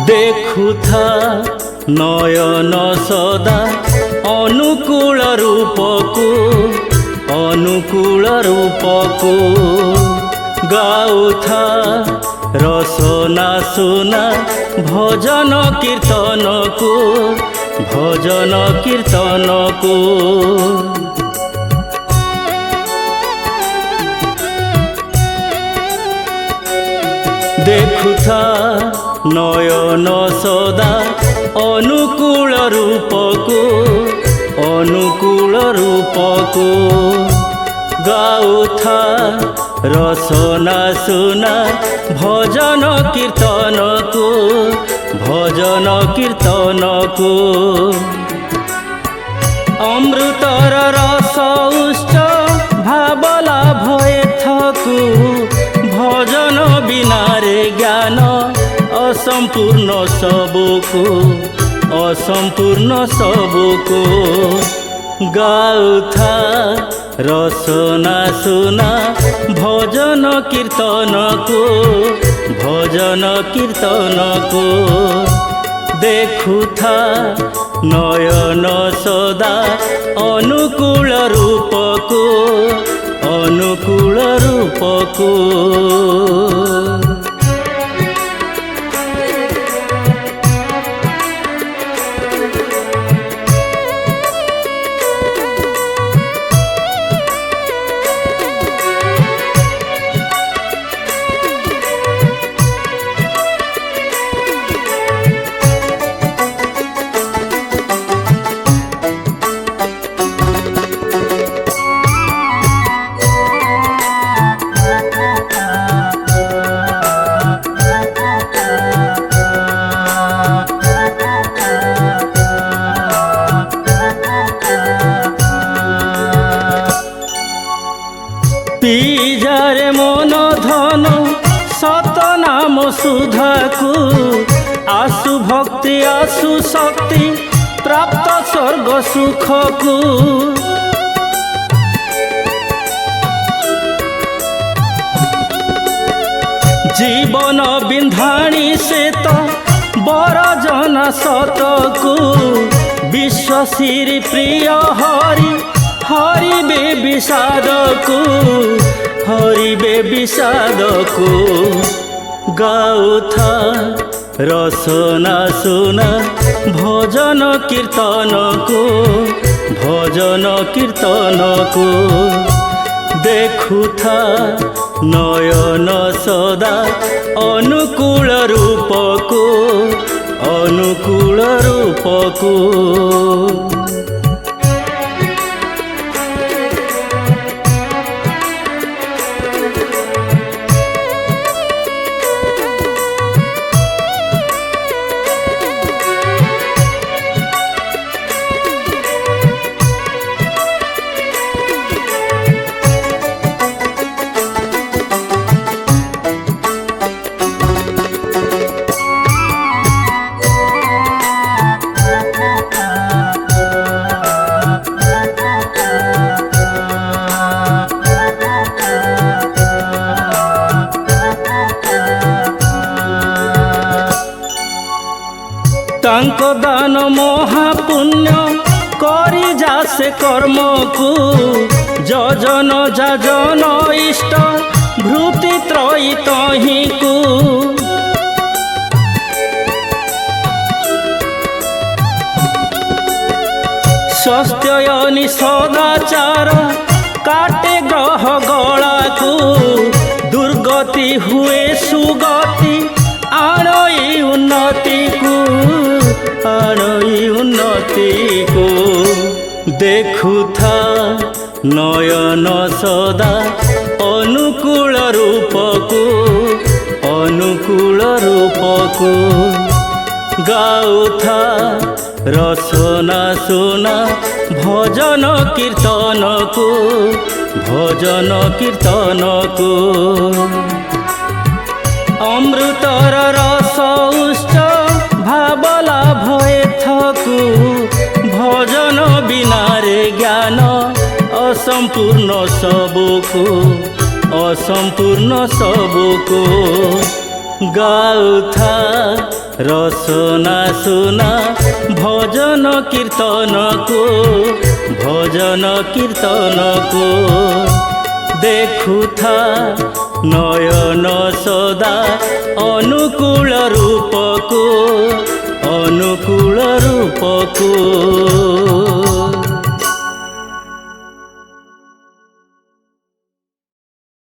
देखुथा नयन सदा अनुकूल रूपकु गाउथा रसना सुना भजन कीर्तन को देखुथा नयन सदा अनुकूल रूपकु गाउथा रसना सुना भजन कीर्तन को अमृतर रस उच्च भावला भय थकु भजन बिना रे ज्ञान असंपूर्ण सबको गाउथा रसना सुना भजन कीर्तन को देखुथा नयन सदा अनुकूल रूपकु पीजारे मन धन सत नाम सुधाकु आसु भक्ति आसु शक्ति प्राप्त स्वर्ग सुखकु जीवन बिंधाणी से तो बर जन सतकु विश्वश्री प्रिय हरिबे विषादकु गाउथा रसना सुना भजन कीर्तन को देखुथा नयन सदा अनुकूल रूपकु तांको दान महापुण्य करी जासे कर्म को जजन जाजन इष्ट भृति त्रयी तही को स्वस्थयनि सदाचार काटे ग्रह गला को दुर्गति हुए सुगति आणई उन्नति को देखुथा नयन सदा अनुकूल रूपकु गाउथा रसना सुना भजन कीर्तन को अमृतर रस उच्च भावला भय थकु भजन बिना रे ज्ञान असंपूर्ण सबको ଗାଉଥା ରସନା ସୁନା ଭଜନ କୀର୍ତ୍ତନକୁ ଭଜନ କୀର୍ତ୍ତନକୁ ଦେଖୁଥା ନୟନ ସଦା ଅନୁକୂଳ ରୂପକୁ ଅନୁକୂଳ ରୂପକୁ।